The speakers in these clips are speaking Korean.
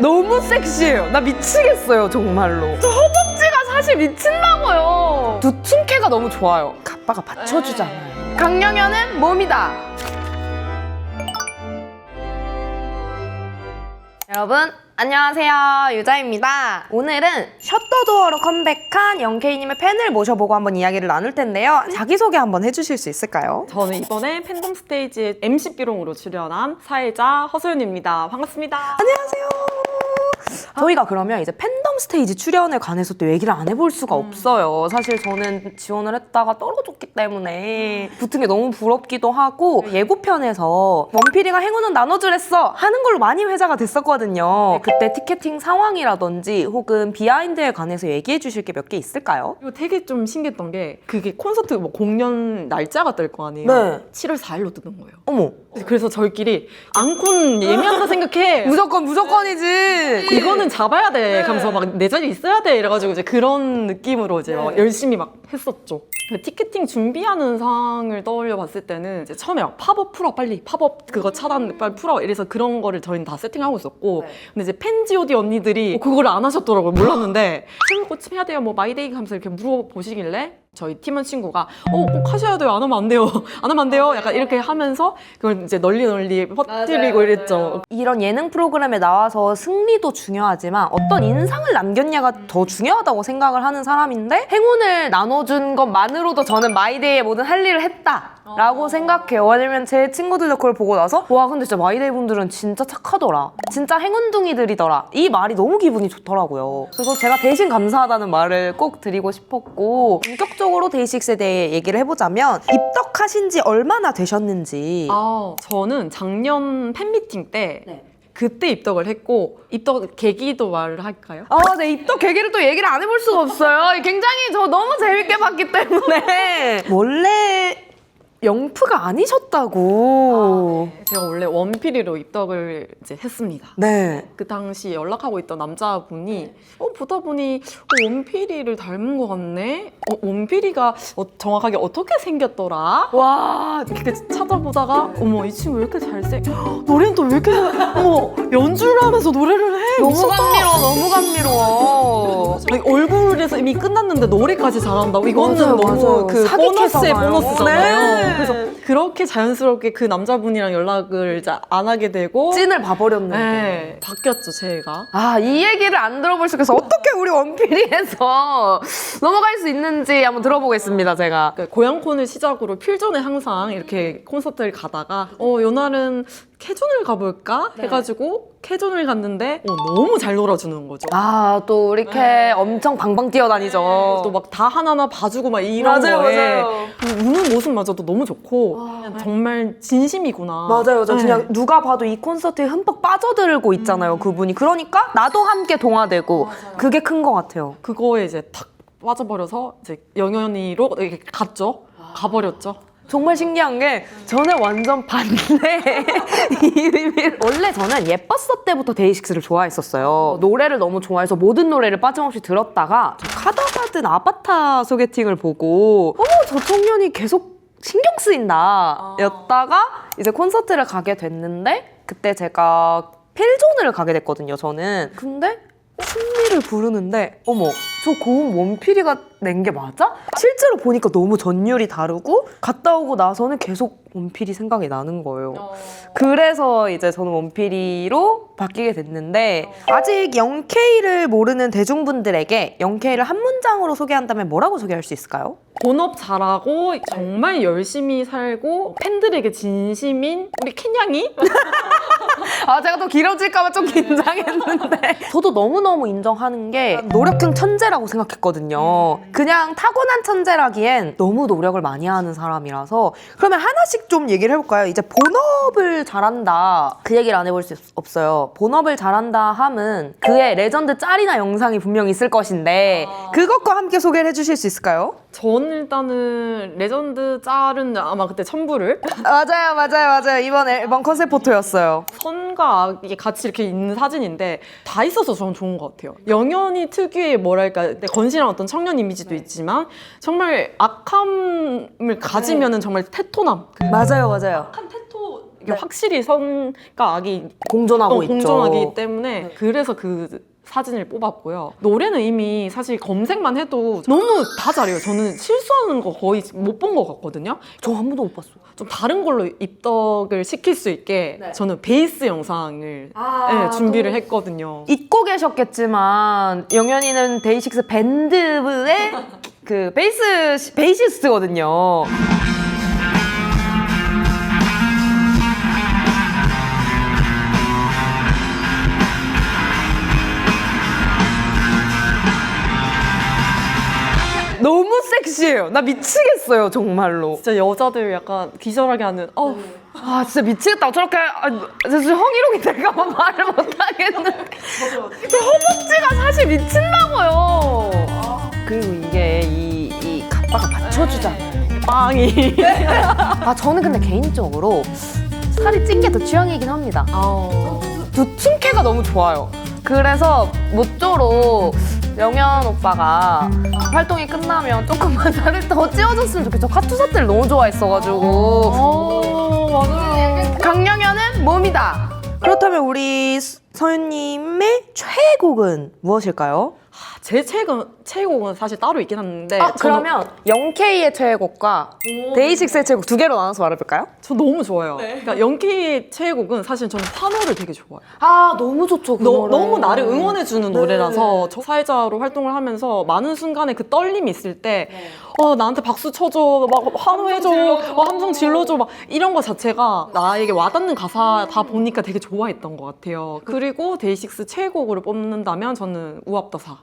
너무 섹시해요. 나 미치겠어요, 정말로. 저 허벅지가 사실 미친다고요. 두툼캐가 너무 좋아요. 가빠가 받쳐주잖아요. 강영현은 몸이다. 여러분 안녕하세요, 유자입니다. 오늘은 셔터도어로 컴백한 영케이님의 팬을 모셔보고 한번 이야기를 나눌 텐데요. 자기소개 한번 해주실 수 있을까요? 저는 이번에 팬덤 스테이지에 MC 삐롱으로 출연한 사회자 허소연입니다. 반갑습니다. 안녕하세요. 저희가 그러면 이제 팬덤 스테이지 출연에 관해서 또 얘기를 안 해볼 수가 없어요. 사실 저는 지원을 했다가 떨어졌기 때문에 붙은 게 너무 부럽기도 하고, 예고편에서 원필이가 행운은 나눠주랬어 하는 걸로 많이 회자가 됐었거든요. 그때 티켓팅 상황이라든지 혹은 비하인드에 관해서 얘기해 주실 게 몇 개 있을까요? 이거 되게 좀 신기했던 게 그게 콘서트 뭐 공연 날짜가 뜰 거 아니에요? 네. 7월 4일로 뜨는 거예요. 어머, 그래서 저희끼리 앙콘 예매한다 생각해. 무조건이지. 이거는 잡아야 돼. 하면서 막 내 자리에 있어야 돼. 이래가지고 이제 그런 느낌으로 이제 막 열심히 막 했었죠. 그 티켓팅 준비하는 상황을 떠올려 봤을 때는 이제 처음에 막 팝업 풀어 빨리 팝업 그거 차단 빨리 풀어 이래서 그런 거를 저희는 다 세팅하고 있었고, 근데 이제 팬 G.O.D 언니들이 그거를 안 하셨더라고요. 몰랐는데 춤을 꼭 해야 돼요, 뭐 마이데이 하면서 이렇게 물어보시길래 저희 팀원 친구가 꼭 하셔야 돼요, 안 하면 안 돼요, 안 하면 안 돼요, 약간 이렇게 하면서 그걸 이제 널리 퍼뜨리고 이랬죠. 이런 예능 프로그램에 나와서 승리도 중요하지만 어떤 인상을 남겼냐가 더 중요하다고 생각을 하는 사람인데, 행운을 나눠준 것만으로도 저는 마이데이의 모든 할 일을 했다라고 생각해요. 왜냐면 제 친구들도 그걸 보고 나서 와, 근데 진짜 마이데이 분들은 진짜 착하더라, 진짜 행운둥이들이더라, 이 말이 너무 기분이 좋더라고요. 그래서 제가 대신 감사하다는 말을 꼭 드리고 싶었고, 본격적으로 데이식스에 대해 얘기를 해보자면 입덕하신 지 얼마나 되셨는지. 저는 작년 팬미팅 때 그때 입덕을 했고, 입덕 계기도 말을 할까요? 네, 입덕 계기를 또 얘기를 안 해볼 수가 없어요. 굉장히 저 너무 재밌게 봤기 때문에. 원래 영프가 아니셨다고. 제가 원래 원필이로 입덕을 이제 했습니다. 네. 그 당시 연락하고 있던 남자분이 보다 보니 원필이를 닮은 것 같네? 원필이가 정확하게 어떻게 생겼더라? 와, 이렇게 찾아보다가 어머, 이 친구 왜 이렇게 노래는 또 왜 이렇게 어머, 연주를 하면서 노래를 해? 너무 미쳤다. 감미로워, 너무 감미로워. 아니, 얼굴에서 이미 끝났는데 노래까지 잘한다고? 이거는 맞아요, 너무 맞아요. 그 사기캐잖아요. 보너스의 보너스잖아요. 네. 그래서 그렇게 자연스럽게 그 남자분이랑 연락을 이제 안 하게 되고 찐을 봐버렸는데. 네, 바뀌었죠, 제가. 이 얘기를 안 들어볼 수가 없어서 어떻게 우리 원필이에서 넘어갈 수 있는지 한번 들어보겠습니다, 제가. 그 고양콘을 시작으로 필전에 항상 이렇게 콘서트를 가다가 요날은 캐존을 가볼까? 해가지고 캐존을 갔는데 너무 잘 놀아주는 거죠. 또 이렇게 엄청 방방 뛰어다니죠. 또 막 다 하나하나 봐주고 막 이런 맞아요, 거에 맞아요. 우는 모습마저도 너무 좋고 정말 진심이구나. 맞아요. 저 네. 그냥 누가 봐도 이 콘서트에 흠뻑 빠져들고 있잖아요, 그분이. 그러니까 나도 함께 동화되고, 그게 큰 것 같아요. 그거에 이제 탁 빠져버려서 이제 영현이로 이렇게 갔죠. 가버렸죠. 정말 신기한 게 저는 완전 반대 이름이. 원래 저는 예뻤어 때부터 데이식스를 좋아했었어요. 노래를 너무 좋아해서 모든 노래를 빠짐없이 들었다가 저 카더가든 아바타 소개팅을 보고 저 청년이 계속 신경 쓰인다 였다가 이제 콘서트를 가게 됐는데, 그때 제가 필존을 가게 됐거든요, 저는. 근데 승리를 부르는데 어머, 저 고음 원필이가 낸 게 맞아? 실제로 보니까 너무 전율이 다르고, 갔다 오고 나서는 계속 원필이 생각이 나는 거예요. 그래서 이제 저는 원필이로 바뀌게 됐는데, 아직 영케이를 모르는 대중분들에게 영케이를 한 문장으로 소개한다면 뭐라고 소개할 수 있을까요? 본업 잘하고 정말 열심히 살고 팬들에게 진심인 우리 캔양이? 제가 또 길어질까봐 좀 긴장했는데 저도 너무너무 인정하는 게 노력형 천재라고 생각했거든요. 그냥 타고난 천재라기엔 너무 노력을 많이 하는 사람이라서. 그러면 하나씩 좀 얘기를 해볼까요? 이제 본업을 잘한다, 그 얘기를 안 해볼 수 없어요. 본업을 잘한다 함은 그의 레전드 짤이나 영상이 분명히 있을 것인데, 그것과 함께 소개를 해주실 수 있을까요? 전 일단은 레전드 짤은 아마 그때 첨부를 맞아요. 이번 앨범 컨셉 포토였어요. 선과 악이 같이 이렇게 있는 사진인데 다 있어서 저는 좋은 것 같아요. 영현이 특유의 뭐랄까 건실한 어떤 청년 이미지도 있지만 정말 악함을 가지면은 정말 테토남. 맞아요. 악한 테토 이게 확실히 선과 악이 공존하고 있죠. 공존하기 때문에 그래서 그 사진을 뽑았고요. 노래는 이미 사실 검색만 해도 너무 다 잘해요. 저는 실수하는 거 거의 못 본 것 같거든요. 저 한 번도 못 봤어요. 좀 다른 걸로 입덕을 시킬 수 있게 저는 베이스 영상을 준비를 했거든요. 잊고 계셨겠지만 영현이는 데이식스 밴드의 그 베이시스트거든요. 너무 섹시해요. 나 미치겠어요, 정말로. 진짜 여자들 약간 기절하게 하는 아, 진짜 미치겠다. 저렇게 진짜 허기롱이 될까봐 말을 못하겠는데. 저 허벅지가 사실 미친다고요. 그리고 이게 이 가빠가 받쳐주잖아요. 빵이 아, 저는 근데 개인적으로 살이 찐 게 더 취향이긴 합니다. 두툼캐가 너무 좋아요. 그래서 모쪼록 영현 오빠가 활동이 끝나면 조금만 살을 더 찌워줬으면 좋겠어. 카투사태를 너무 좋아했어가지고. 맞아요. 강영현은 몸이다. 그렇다면 우리 서윤님의 최애곡은 무엇일까요? 제 최애곡은 사실 따로 있긴 한데 그러면 영케이의 최애곡과 데이식스의 최애곡 두 개로 나눠서 말해볼까요? 저 너무 좋아요. 그러니까 영케이의 최애곡은 사실 저는 환호를 되게 좋아해요. 아, 너무 좋죠. 그 노래. 너무 나를 응원해주는 노래라서 저 사회자로 활동을 하면서 많은 순간에 그 떨림이 있을 때 나한테 박수 쳐줘, 막 환호해줘, 함성 질러줘, 막 이런 거 자체가 나에게 와닿는 가사다 보니까 되게 좋아했던 것 같아요. 그리고 데이식스 최애곡으로 뽑는다면 저는 우압더사.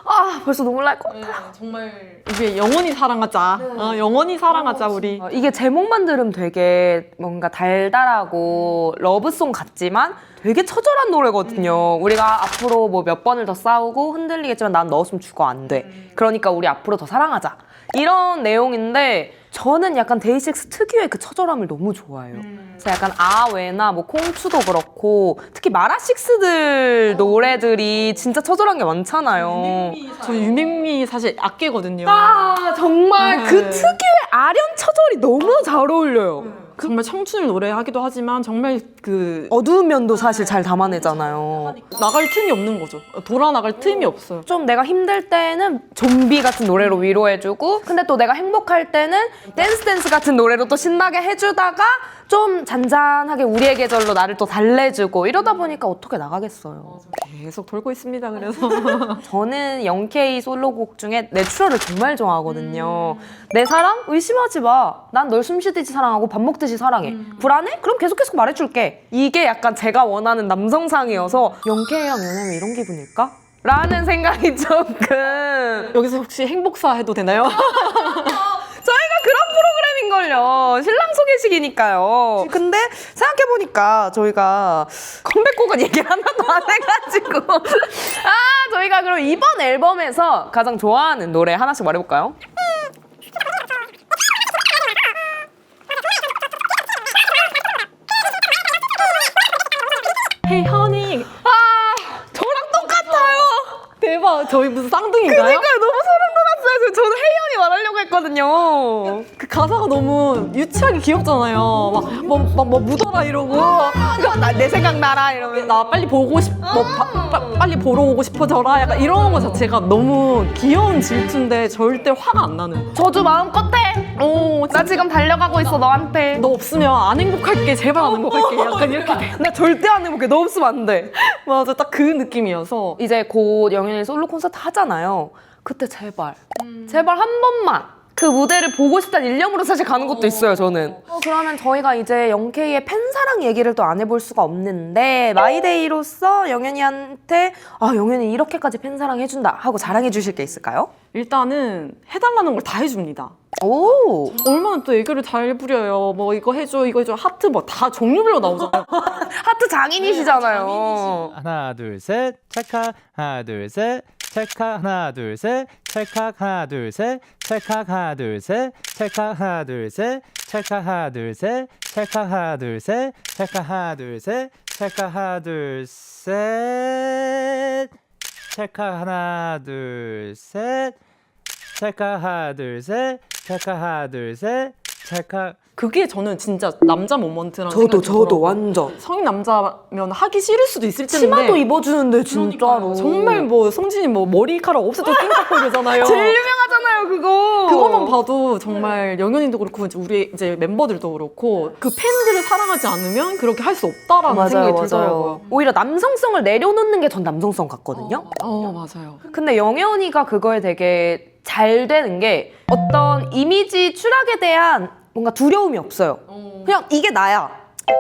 아, 벌써 눈물 날 것 같아. 정말 이게 영원히 사랑하자. 영원히 사랑하자 우리. 이게 제목만 들으면 되게 뭔가 달달하고 러브송 같지만 되게 처절한 노래거든요. 우리가 앞으로 뭐 몇 번을 더 싸우고 흔들리겠지만 난 너 없으면 죽어 안 돼. 그러니까 우리 앞으로 더 사랑하자. 이런 내용인데 저는 약간 데이식스 특유의 그 처절함을 너무 좋아해요. 그래서 약간 아웨나 뭐 콩추도 그렇고 특히 마라식스들 노래들이 진짜 처절한 게 많잖아요. 저 유민미 사실 악계거든요. 아, 정말 그 특유의 아련 처절이 너무 잘 어울려요. 정말 청춘을 노래하기도 하지만 정말 그 어두운 면도 사실 잘 담아내잖아요. 나갈 틈이 없는 거죠. 돌아 나갈 틈이 없어요. 좀 내가 힘들 때는 좀비 같은 노래로 위로해주고 근데 또 내가 행복할 때는 댄스 같은 노래로 또 신나게 해주다가 좀 잔잔하게 우리의 계절로 나를 또 달래주고 이러다 보니까 어떻게 나가겠어요. 계속 돌고 있습니다. 그래서 저는 영케이 솔로곡 중에 내추럴을 정말 좋아하거든요. 내 사랑? 의심하지 마. 난 널 숨쉬듯이 사랑하고 밥 먹듯이 사랑해. 불안해? 그럼 계속 말해줄게. 이게 약간 제가 원하는 남성상이어서 영케이랑 연애하면 이런 기분일까? 라는 생각이 조금. 여기서 혹시 행복사 해도 되나요? 저희가 그런 프로그램인걸요. 신랑 소개식이니까요. 근데 생각해보니까 저희가 컴백곡은 얘기 하나도 안 해가지고 저희가 그럼 이번 앨범에서 가장 좋아하는 노래 하나씩 말해볼까요? Hey honey. 저랑 똑같아요. 대박. 저희 무슨 쌍둥이인가요? 그러니까요. 너무 소름 돋았어요. 저는 혜연이 말하려고 했거든요. 그 가사가 너무 유치하게 귀엽잖아요. 막 묻어라 이러고. 내 생각 나라 이러면. 나 빨리 보고 빨리 보러 오고 싶어져라. 약간 이런 거 자체가 너무 귀여운 질투인데 절대 화가 안 나는. 저주 마음껏 해. 나 지금 달려가고 있어 너한테. 너 없으면 안 행복할게. 제발 안 행복할게. 약간 이렇게 돼. 나 절대 안 해볼게. 너 없으면 안 돼. 맞아. 딱 그 느낌이어서. 이제 곧 영현이 솔로 콘서트 하잖아요. 그때 제발 한 번만 그 무대를 보고 싶다는 일념으로 사실 가는 것도 있어요, 저는. 그러면 저희가 이제 영케이의 팬사랑 얘기를 또 안 해볼 수가 없는데 마이데이로서 영현이한테 영현이 이렇게까지 팬사랑 해준다 하고 자랑해 주실 게 있을까요? 일단은 해달라는 걸 다 해줍니다. 오, 얼마나 또 애교를 잘 부려요. 뭐 이거 해줘, 이거 해줘. 하트 뭐 다 종류별로 나오잖아요. 하트 장인이시잖아요. 하나 둘 셋 찰칵 하나 둘 셋 찰칵 하나 둘 셋 찰칵 하나 둘 셋 찰칵 하나 둘 셋 찰칵 하나 둘 셋 찰칵 하나 둘 셋 찰칵 하나 둘 셋 찰칵 하나 둘 셋 찰칵 하나 둘 셋 찰칵 하나 둘 셋 찰칵 하나 둘 셋 찰칵 하나 둘 셋 찰칵. 그게 저는 진짜 남자 모먼트라는 생각이 저도 들더라고요. 완전. 성인 남자면 하기 싫을 수도 있을 텐데 치마도 입어주는데 진짜로. 정말 뭐 성진이 뭐 머리카락 없애도 띵깍거리잖아요. 제일 유명하잖아요 그거. 그것만 봐도 정말 영현이도 그렇고 이제 우리 이제 멤버들도 그렇고 그 팬들을 사랑하지 않으면 그렇게 할 수 없다라는 생각이 들더라고요. 오히려 남성성을 내려놓는 게 전 남성성 같거든요. 맞아요. 근데 영애언니가 그거에 되게 잘 되는 게 어떤 이미지 추락에 대한 뭔가 두려움이 없어요. 그냥 이게 나야.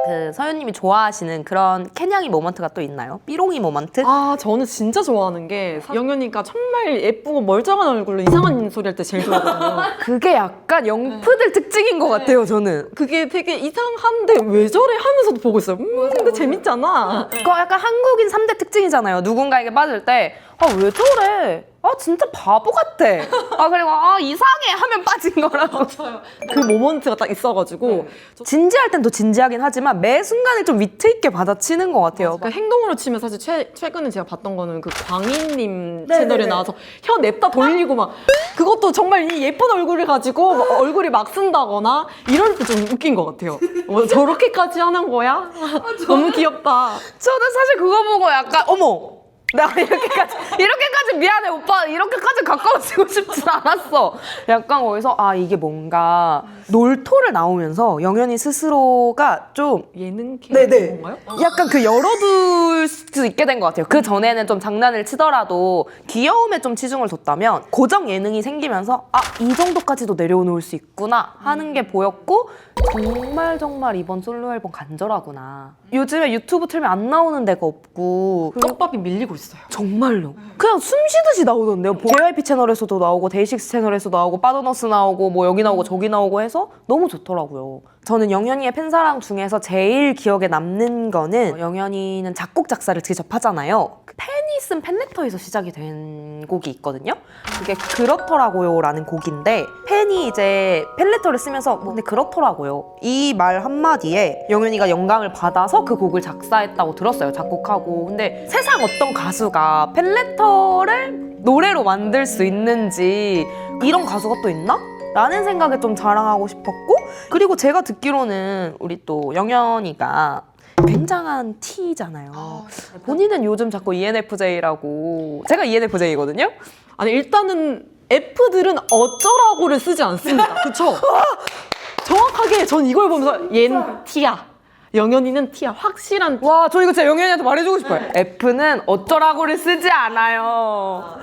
그 서현님이 좋아하시는 그런 캔냥이 모먼트가 또 있나요? 삐롱이 모먼트? 아 저는 진짜 좋아하는 게 영현이가 정말 예쁘고 멀쩡한 얼굴로 이상한 소리 할 때 제일 좋아하거든요. 그게 약간 영프들 특징인 것 같아요, 저는. 그게 되게 이상한데 왜 저래 하면서도 보고 있어요. 근데 재밌잖아. 그거 약간 한국인 3대 특징이잖아요. 누군가에게 빠질 때, 아, 왜 저래? 아, 진짜 바보 같아. 아, 그리고, 아, 이상해 하면 빠진 거라고. 그 모먼트가 딱 있어가지고 진지할 땐 더 진지하긴 하지만 매 순간에 좀 위트 있게 받아치는 것 같아요. 그 행동으로 치면 사실 최근에 제가 봤던 거는 그 광희님 채널에 나와서 혀 냅다 돌리고 막 그것도 정말 이 예쁜 얼굴을 가지고 막 얼굴이 막 쓴다거나 이럴 때 좀 웃긴 것 같아요. 저렇게까지 하는 거야? 너무 귀엽다. 저는 사실 그거 보고 약간, 어머! 나 이렇게까지 미안해, 오빠. 이렇게까지 가까워지고 싶진 않았어. 약간 거기서, 아, 이게 뭔가 놀토를 나오면서 영현이 스스로가 좀 예능 캐릭터인 건가요? 약간 그 열어둘 수 있게 된 것 같아요. 그 전에는 좀 장난을 치더라도 귀여움에 좀 치중을 뒀다면 고정 예능이 생기면서 아, 이 정도까지도 내려놓을 수 있구나 하는 게 보였고 정말 이번 솔로 앨범 간절하구나. 요즘에 유튜브 틀면 안 나오는 데가 없고 떡밥이 밀리고 있어요. 정말로 그냥 숨 쉬듯이 나오던데요. JYP 채널에서도 나오고 데이식스 채널에서도 나오고 빠더너스 나오고 뭐 여기 나오고 저기 나오고 해서 너무 좋더라고요. 저는 영현이의 팬사랑 중에서 제일 기억에 남는 거는 영현이는 작곡 작사를 직접 하잖아요. 팬이 쓴 팬레터에서 시작이 된 곡이 있거든요. 그게 그렇더라고요 라는 곡인데 팬이 이제 팬레터를 쓰면서 근데 그렇더라고요 이 말 한마디에 영현이가 영감을 받아서 그 곡을 작사했다고 들었어요. 작곡하고. 근데 세상 어떤 가수가 팬레터를 노래로 만들 수 있는지 이런 가수가 또 있나? 라는 생각에 좀 자랑하고 싶었고 그리고 제가 듣기로는 우리 또 영현이가 굉장한 T잖아요. 본인은 요즘 자꾸 ENFJ라고 제가 ENFJ거든요. 아니 일단은 F들은 어쩌라고를 쓰지 않습니다. 그쵸? 정확하게 전 이걸 보면서 얜 T야. 영현이는 T야. 확실한 T. 와, 저 이거 진짜 영현이한테 말해주고 싶어요. F는 어쩌라고를 쓰지 않아요.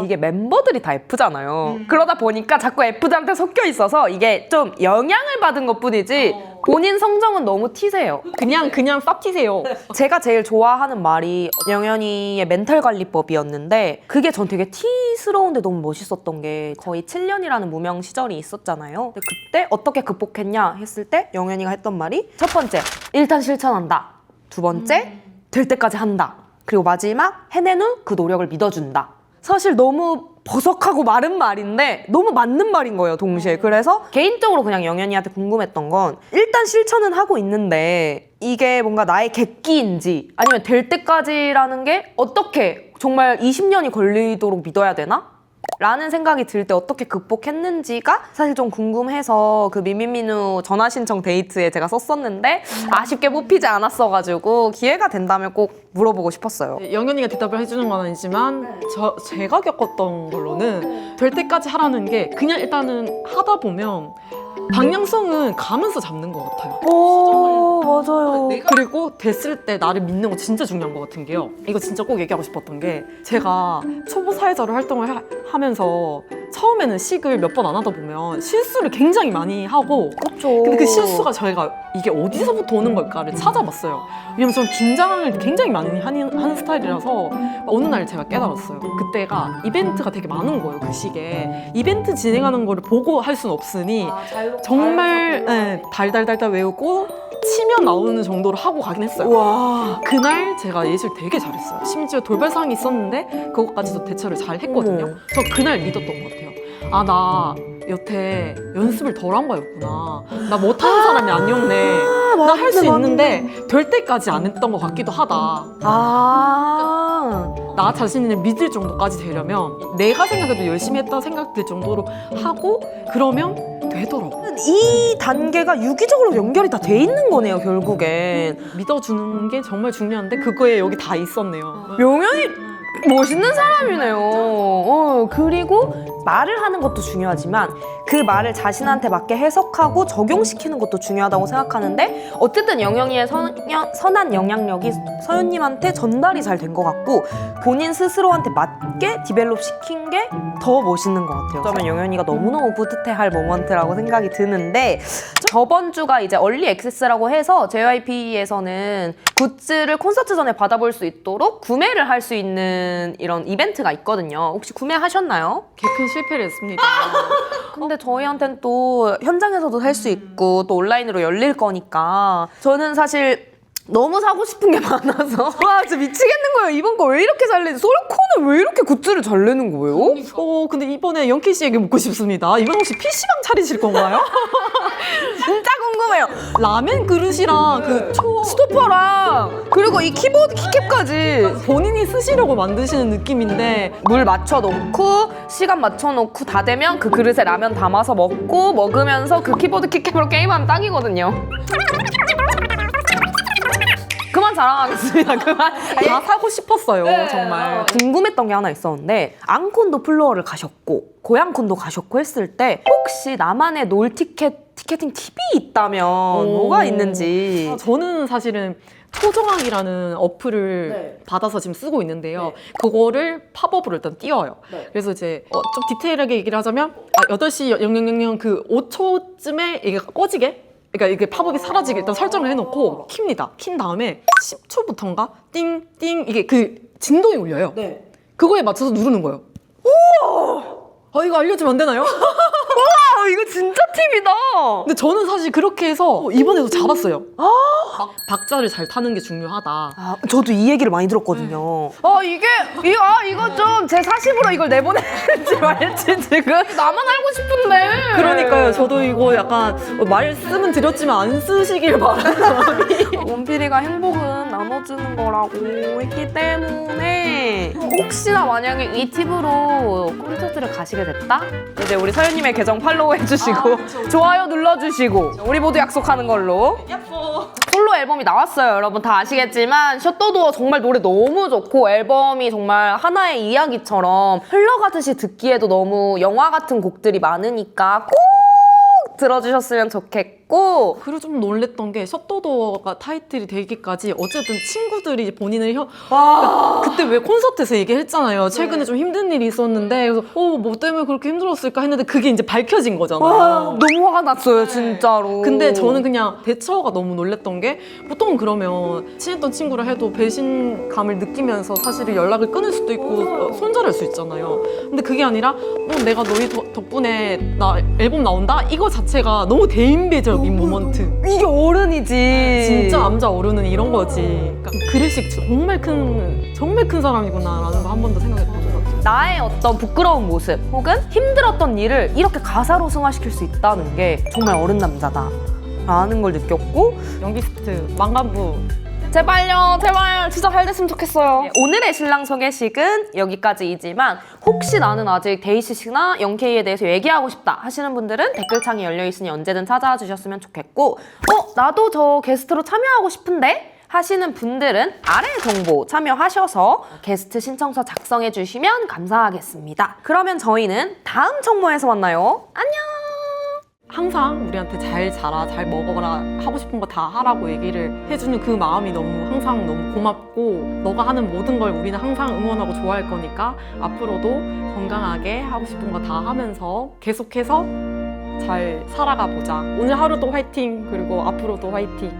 이게 member들이 다 F잖아요. 그러다 보니까 자꾸 F들한테 섞여 있어서 이게 좀 영향을 받은 것뿐이지 본인 성정은 너무 T세요. 그냥 쌉티세요. 제가 제일 좋아하는 말이 영현이의 멘탈 관리법이었는데 그게 전 되게 T스러운데 너무 멋있었던 게 거의 7년이라는 무명 시절이 있었잖아요. 근데 그때 어떻게 극복했냐 했을 때 영현이가 했던 말이 첫 번째, 일단 실천한다. 두 번째, 될 때까지 한다. 그리고 마지막, 해낸 후 그 노력을 믿어준다. 사실 너무 버석하고 마른 말인데 너무 맞는 말인 거예요, 동시에. 그래서 개인적으로 그냥 영현이한테 궁금했던 건 일단 실천은 하고 있는데 이게 뭔가 나의 객기인지 아니면 될 때까지라는 게 어떻게 정말 20년이 걸리도록 믿어야 되나? 라는 생각이 들 때 어떻게 극복했는지가 사실 좀 궁금해서 그 미미민우 전화 신청 데이트에 제가 썼었는데 아쉽게 뽑히지 않았어가지고 기회가 된다면 꼭 물어보고 싶었어요. 영현이가 대답을 해주는 건 아니지만 제가 겪었던 걸로는 될 때까지 하라는 게 그냥 일단은 하다 보면 방향성은 가면서 잡는 것 같아요. 오, 맞아요. 그리고 됐을 때 나를 믿는 거 진짜 중요한 것 같은 게요. 이거 진짜 꼭 얘기하고 싶었던 게 제가 초보 사회자로 활동을 하면서 처음에는 식을 몇 번 안 하다 보면 실수를 굉장히 많이 하고 그렇죠. 근데 그 실수가 저희가 이게 어디서부터 오는 걸까를 찾아봤어요. 왜냐면 저는 긴장을 굉장히 많이 하는 스타일이라서 어느 날 제가 깨달았어요. 그때가 이벤트가 되게 많은 거예요. 그 시기에 이벤트 진행하는 거를 보고 할 수는 없으니 정말 달달달달 외우고 치면 나오는 정도로 하고 가긴 했어요. 와. 그날 제가 예술 되게 잘했어요. 심지어 돌발상이 있었는데 그것까지도 대처를 잘 했거든요. 저 그날 믿었던 것 같아요. 아, 나 여태 연습을 덜 한 거였구나. 나 못하는 사람이 아니었네. 나 할 수 있는데 될 때까지 안 했던 것 같기도 하다. 아. 나 자신을 믿을 정도까지 되려면 내가 생각해도 열심히 했다 생각될 정도로 하고 그러면 되더라고. 이 단계가 유기적으로 연결이 다 돼 있는 거네요, 결국엔. 믿어주는 게 정말 중요한데 그거에 여기 다 있었네요. 명현이 멋있는 사람이네요. 그리고 말을 하는 것도 중요하지만 그 말을 자신한테 맞게 해석하고 적용시키는 것도 중요하다고 생각하는데 어쨌든 영영이의 선한 영향력이 서윤님한테 전달이 잘 된 것 같고 본인 스스로한테 맞게 디벨롭 시킨 게 더 멋있는 것 같아요. 그러면 영현이가 너무너무 뿌듯해할 모먼트라고 생각이 드는데 저번 주가 이제 얼리 액세스라고 해서 JYP에서는 굿즈를 콘서트 전에 받아볼 수 있도록 구매를 할 수 있는 이런 이벤트가 있거든요. 혹시 구매하셨나요? 개큰 실패를 했습니다. 근데 저희한테는 또 현장에서도 살 수 있고 또 온라인으로 열릴 거니까 저는 사실 너무 사고 싶은 게 많아서 와 진짜 미치겠는 거예요. 이번 거 왜 이렇게 잘 내지? 솔코는 왜 이렇게 굿즈를 잘 내는 거예요? 근데 이번에 영케이 씨에게 묻고 싶습니다. 이번 혹시 PC방 차리실 건가요? 진짜 궁금해요. 라면 그릇이랑 그 스토퍼랑 그리고 이 키보드 키캡까지 본인이 쓰시려고 만드시는 느낌인데 물 맞춰 놓고 시간 맞춰 놓고 다 되면 그 그릇에 라면 담아서 먹고 먹으면서 그 키보드 키캡으로 게임하면 딱이거든요. 그만 자랑하겠습니다. 그만. 다 사고 싶었어요. 정말. 궁금했던 게 하나 있었는데 앙콘도 플로어를 가셨고 고양콘도 가셨고 했을 때 혹시 나만의 놀 티켓팅 팁이 있다면 뭐가 있는지. 저는 사실은 초정학이라는 어플을 받아서 지금 쓰고 있는데요. 그거를 팝업으로 일단 띄워요. 그래서 이제 좀 디테일하게 얘기를 하자면 8시 0000 그 5초쯤에 이게 꺼지게 그러니까 이게 팝업이 사라지게 일단 설정을 해놓고 킵니다. 킨 다음에 10초부터인가 띵띵 이게 그 진동이 울려요. 그거에 맞춰서 누르는 거예요. 우와! 이거 알려주면 안 되나요? 와 이거 진짜 팁이다. 근데 저는 사실 그렇게 해서 이번에도 잡았어요. 막 박자를 잘 타는 게 중요하다. 저도 이 얘기를 많이 들었거든요. 이거 좀 제 40으로 이걸 내보낼지 말지 지금 나만 알고 싶은데. 그러니까요. 저도 이거 약간 말씀은 드렸지만 안 쓰시길 바라는 원필이가 행복은 나눠주는 거라고 했기 때문에 혹시나 만약에 이 팁으로 콘서트를 가시게 됐다? 이제 우리 서윤님의 계정 팔로우 해주시고 좋아요 눌러주시고 우리 모두 약속하는 걸로. 솔로 앨범이 나왔어요. 여러분 다 아시겠지만 셔터도어 정말 노래 너무 좋고 앨범이 정말 하나의 이야기처럼 흘러가듯이 듣기에도 너무 영화 같은 곡들이 많으니까 꼭 들어주셨으면 좋겠고 그리고 좀 놀랬던 게 셔터도어가 타이틀이 되기까지 어쨌든 친구들이 본인을 그때 왜 콘서트에서 얘기했잖아요. 최근에 좀 힘든 일이 있었는데 그래서 뭐 때문에 그렇게 힘들었을까 했는데 그게 이제 밝혀진 거잖아요. 너무 화가 났어요 진짜로. 근데 저는 그냥 대처가 너무 놀랬던 게 보통 그러면 친했던 친구를 해도 배신감을 느끼면서 사실은 연락을 끊을 수도 있고 손절할 수 있잖아요. 근데 그게 아니라 내가 너희 덕분에 나 앨범 나온다? 이거 자체가 너무 대인배적인 모먼트. 이게 어른이지. 진짜 남자 어른은 이런 거지. 그러니까 그래식 정말 큰 사람이구나라는 거 한 번 더 생각해 본 것 같아요. 나의 어떤 부끄러운 모습 혹은 힘들었던 일을 이렇게 가사로 승화시킬 수 있다는 게 정말 어른 남자다 라는 걸 느꼈고 연기스트 망간부 제발요 제발 진짜 잘 됐으면 좋겠어요. 오늘의 신랑 소개식은 여기까지이지만 혹시 나는 아직 데이시식이나 영케이에 대해서 얘기하고 싶다 하시는 분들은 댓글창이 열려있으니 언제든 찾아와 주셨으면 좋겠고 나도 저 게스트로 참여하고 싶은데 하시는 분들은 아래 정보 참여하셔서 게스트 신청서 작성해 주시면 감사하겠습니다. 그러면 저희는 다음 청모에서 만나요. 안녕. 항상 우리한테 잘 자라, 잘 먹어라, 하고 싶은 거 다 하라고 얘기를 해주는 그 마음이 항상 너무 고맙고 너가 하는 모든 걸 우리는 항상 응원하고 좋아할 거니까 앞으로도 건강하게 하고 싶은 거 다 하면서 계속해서 잘 살아가 보자. 오늘 하루도 화이팅! 그리고 앞으로도 화이팅!